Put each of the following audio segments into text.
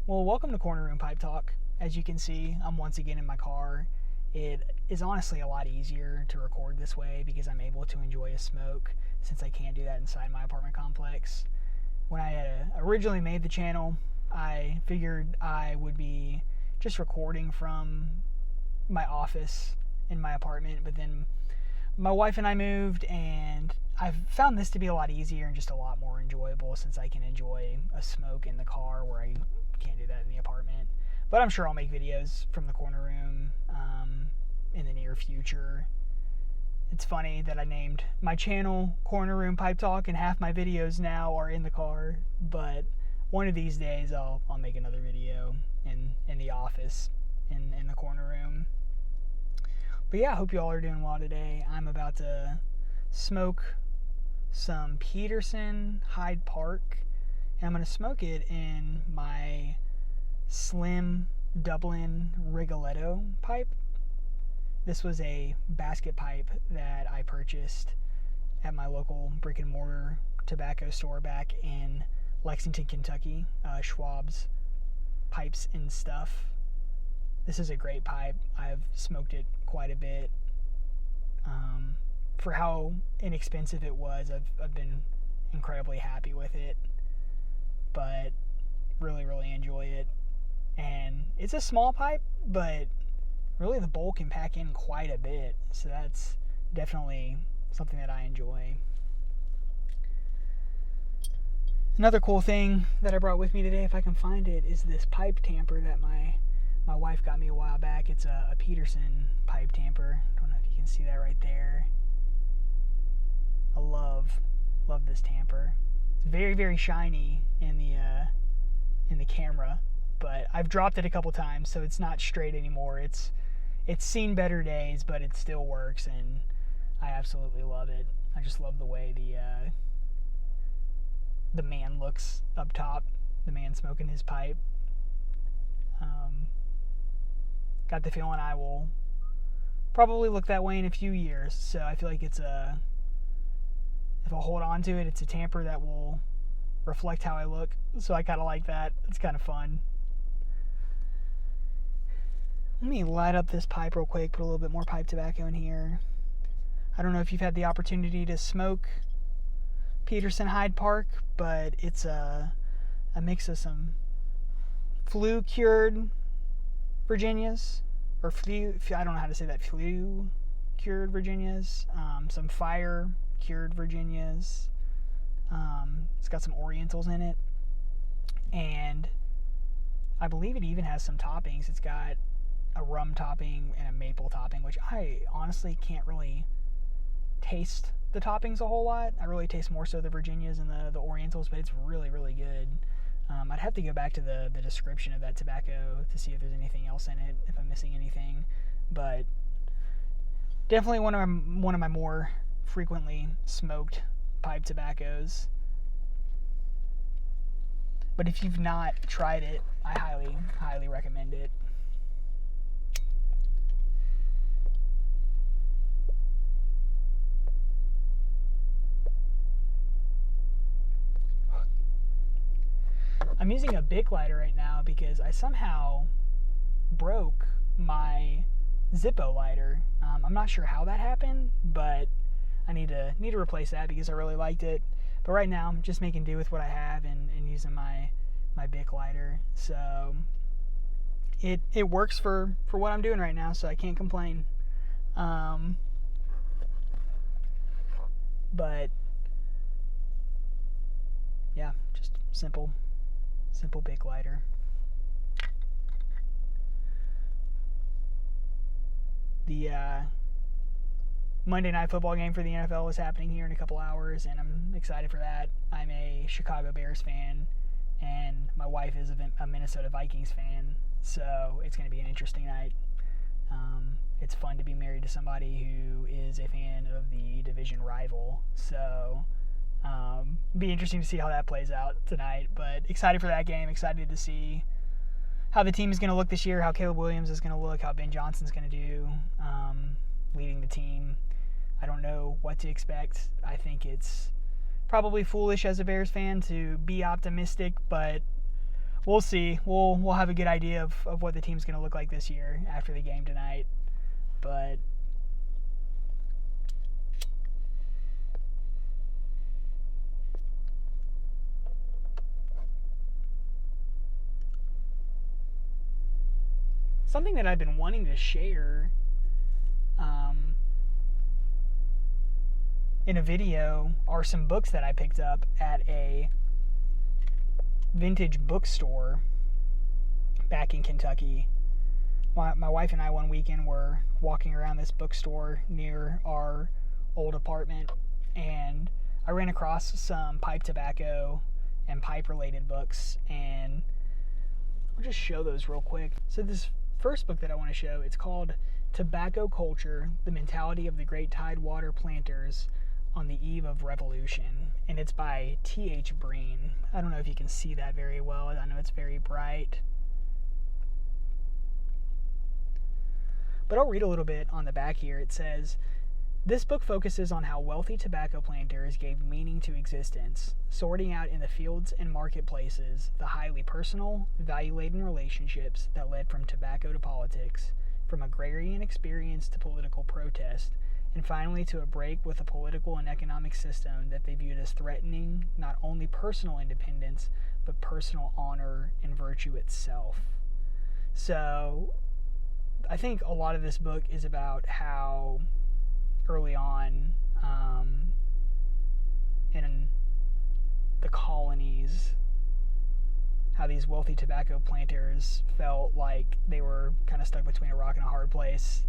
Well, welcome to Corner Room Pipe Talk. As you can see, I'm once again in my car. It is honestly a lot easier to record this way because I'm able to enjoy a smoke since I can't do that inside my apartment complex. When I had originally made the channel, I figured I would be just recording from my office in my apartment, but then my wife and I moved, and I've found this to be a lot easier and just a lot more enjoyable since I can enjoy a smoke in the car where I can't do that in the apartment. But I'm sure I'll make videos from the corner room in the near future. It's funny that I named my channel Corner Room Pipe Talk and half my videos now are in the car, but one of these days I'll make another video in the office in the corner room. But yeah, I hope you all are doing well today. I'm about to smoke some Peterson Hyde Park, and I'm going to smoke it in my slim Dublin Rigoletto pipe. This was a basket pipe that I purchased at my local brick and mortar tobacco store back in Lexington, Kentucky, Schwab's Pipes and Stuff. This is a great pipe. I've smoked it quite a bit. For how inexpensive it was, I've been incredibly happy with it. But really enjoy it. And it's a small pipe, but really the bowl can pack in quite a bit. So that's definitely something that I enjoy. Another cool thing that I brought with me today, if I can find it, is this pipe tamper that my wife got me a while back. It's a Peterson pipe tamper. Don't know if you can see that right there. I love this tamper. It's very shiny in the camera, but I've dropped it a couple times, so it's not straight anymore. It's seen better days, but it still works, and I absolutely love it. I just love the way the man looks up top, the man smoking his pipe. Got the feeling I will probably look that way in a few years, so I feel like if I hold on to it, it's a tamper that will reflect how I look, so I kind of like that. It's kind of fun. Let me light up this pipe real quick, put a little bit more pipe tobacco in here. I don't know if you've had the opportunity to smoke Peterson Hyde Park, but it's a mix of some flu-cured Virginias, or I don't know how to say that, flu-cured Virginias, some fire-cured Virginias. It's got some Orientals in it, and I believe it even has some toppings. It's got a rum topping and a maple topping, which I honestly can't really taste the toppings a whole lot. I really taste more so the Virginias and the Orientals, but it's really good. I'd have to go back to the description of that tobacco to see if there's anything else in it, if I'm missing anything. But definitely one of my more frequently smoked pipe tobaccos. But if you've not tried it, I highly recommend it. I'm using a Bic lighter right now because I somehow broke my Zippo lighter. I'm not sure how that happened, but I need to replace that because I really liked it. But right now I'm just making do with what I have and using my Bic lighter. So it works for what I'm doing right now, so I can't complain. But yeah, just simple Bic lighter. The Monday Night Football game for the NFL is happening here in a couple hours, and I'm excited for that. I'm a Chicago Bears fan, and my wife is a Minnesota Vikings fan, so it's going to be an interesting night. It's fun to be married to somebody who is a fan of the division rival, so be interesting to see how that plays out tonight. But excited for that game, excited to see how the team is going to look this year, how Caleb Williams is going to look, how Ben Johnson's going to do leading the team. I don't know what to expect. I think it's probably foolish as a Bears fan to be optimistic, but we'll see. We'll have a good idea of what the team's going to look like this year after the game tonight. But something that I've been wanting to share in a video are some books that I picked up at a vintage bookstore back in Kentucky. My wife and I one weekend were walking around this bookstore near our old apartment, and I ran across some pipe tobacco and pipe related books, and I'll just show those real quick. So this first book that I want to show, it's called Tobacco Culture, The Mentality of the Great Tidewater Planters on the Eve of Revolution, and it's by T.H. Breen. I don't know if you can see that very well. I know it's very bright. But I'll read a little bit on the back here. It says, this book focuses on how wealthy tobacco planters gave meaning to existence, sorting out in the fields and marketplaces the highly personal, value-laden relationships that led from tobacco to politics, from agrarian experience to political protest, and finally to a break with a political and economic system that they viewed as threatening not only personal independence, but personal honor and virtue itself. So I think a lot of this book is about how early on in the colonies, how these wealthy tobacco planters felt like they were kind of stuck between a rock and a hard place,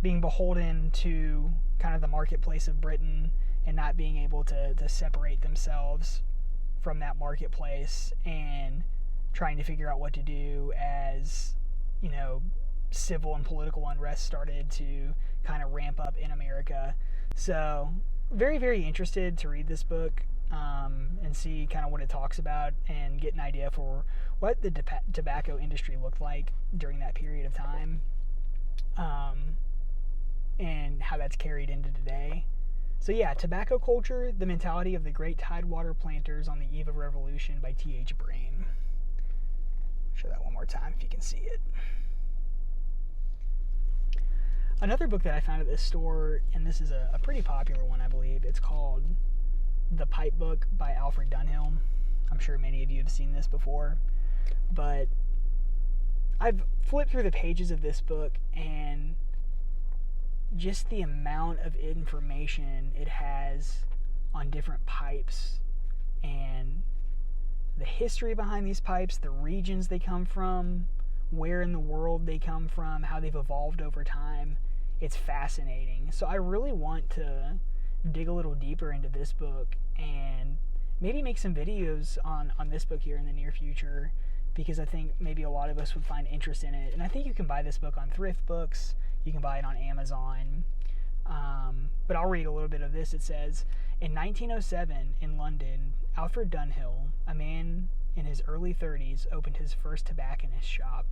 being beholden to kind of the marketplace of Britain and not being able to separate themselves from that marketplace, and trying to figure out what to do as, you know, civil and political unrest started to kind of ramp up in America. So very, very interested to read this book and see kind of what it talks about and get an idea for what the tobacco industry looked like during that period of time, and how that's carried into today. So yeah, Tobacco Culture, The Mentality of the Great Tidewater Planters on the Eve of Revolution by T.H. Breen. Show that one more time if you can see it. Another book that I found at this store, and this is a pretty popular one, I believe, it's called The Pipe Book by Alfred Dunhill. I'm sure many of you have seen this before, but I've flipped through the pages of this book, and just the amount of information it has on different pipes and the history behind these pipes, the regions they come from, where in the world they come from, how they've evolved over time. It's fascinating. So I really want to dig a little deeper into this book and maybe make some videos on this book here in the near future, because I think maybe a lot of us would find interest in it. And I think you can buy this book on Thrift Books. You can buy it on Amazon. But I'll read a little bit of this. It says, in 1907 in London, Alfred Dunhill, a man in his early 30s, opened his first tobacconist shop.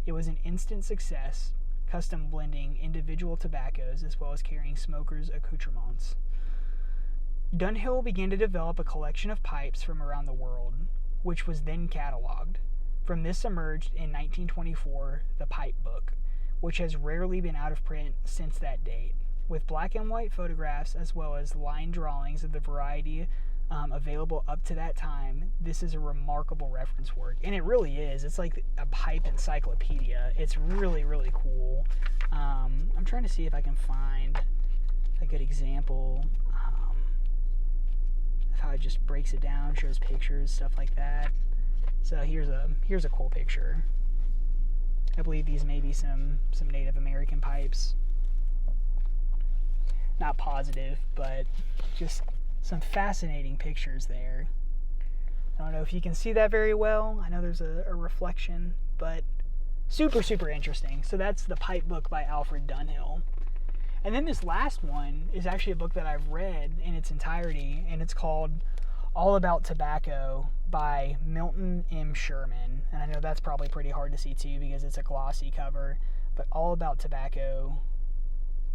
It was an instant success, custom blending individual tobaccos as well as carrying smokers' accoutrements. Dunhill began to develop a collection of pipes from around the world, which was then cataloged. From this emerged in 1924 the Pipe Book, which has rarely been out of print since that date, with black and white photographs as well as line drawings of the variety available up to that time. This is a remarkable reference work, and it really is. It's like a pipe encyclopedia. It's really, really cool. I'm trying to see if I can find a good example of how it just breaks it down, shows pictures, stuff like that. So here's a cool picture. I believe these may be some Native American pipes. Not positive, but just some fascinating pictures there. I don't know if you can see that very well. I know there's a reflection, but super, super interesting. So that's The Pipe Book by Alfred Dunhill. And then this last one is actually a book that I've read in its entirety, and it's called All About Tobacco by Milton M. Sherman. And I know that's probably pretty hard to see too because it's a glossy cover, but All About Tobacco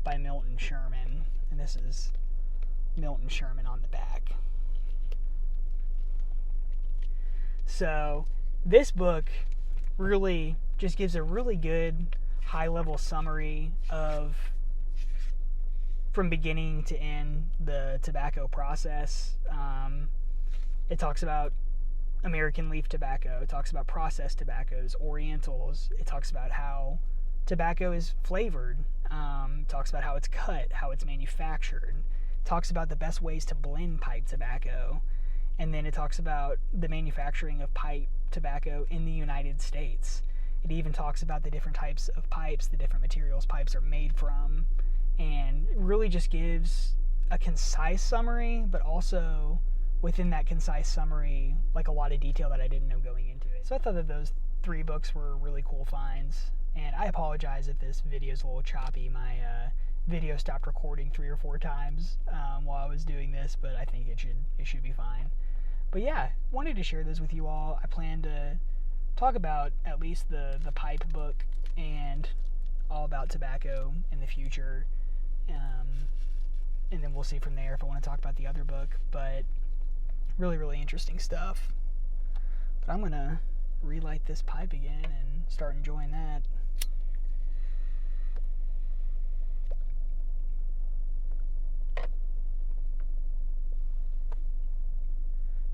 by Milton Sherman. And this is Milton Sherman on the back. So this book really just gives a really good high-level summary of, from beginning to end, the tobacco process. It talks about American leaf tobacco. It talks about processed tobaccos, orientals. It talks about how tobacco is flavored. It talks about how it's cut, how it's manufactured. It talks about the best ways to blend pipe tobacco. And then it talks about the manufacturing of pipe tobacco in the United States. It even talks about the different types of pipes, the different materials pipes are made from, and it really just gives a concise summary, but also within that concise summary, like a lot of detail that I didn't know going into it. So I thought that those 3 books were really cool finds, and I apologize if this video is a little choppy. My video stopped recording 3 or 4 times while I was doing this, but I think it should be fine. But yeah, wanted to share those with you all. I plan to talk about at least the pipe book and all about tobacco in the future, and then we'll see from there if I want to talk about the other book. But really, really interesting stuff. But I'm gonna relight this pipe again and start enjoying that.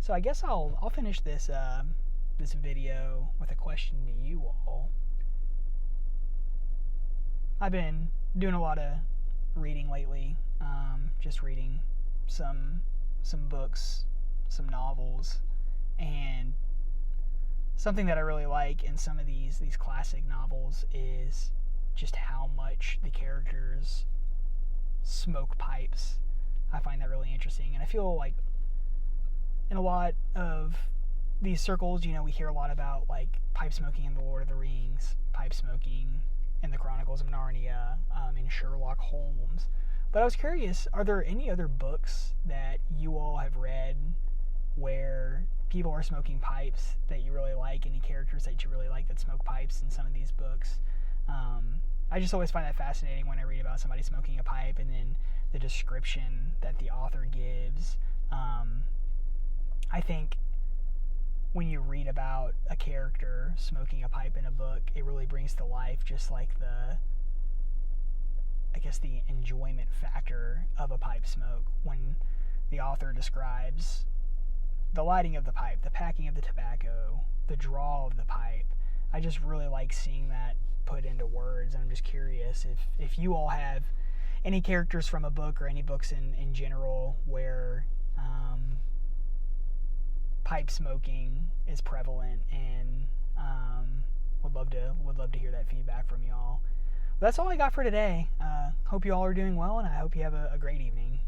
So I guess I'll finish this this video with a question to you all. I've been doing a lot of reading lately, just reading some books, some novels, and something that I really like in some of these classic novels is just how much the characters smoke pipes. I find that really interesting, and I feel like in a lot of these circles, we hear a lot about like pipe smoking in The Lord of the Rings, pipe smoking in the Chronicles of Narnia, in Sherlock Holmes. But I was curious, are there any other books that you all have read where people are smoking pipes that you really like? Any characters that you really like that smoke pipes in some of these books? I just always find that fascinating when I read about somebody smoking a pipe and then the description that the author gives. I think when you read about a character smoking a pipe in a book, it really brings to life just like the enjoyment factor of a pipe smoke when the author describes the lighting of the pipe, the packing of the tobacco, the draw of the pipe. I just really like seeing that put into words, and I'm just curious if you all have any characters from a book or any books in general where pipe smoking is prevalent, and would love to hear that feedback from y'all. Well, that's all I got for today. Hope you all are doing well, and I hope you have a great evening.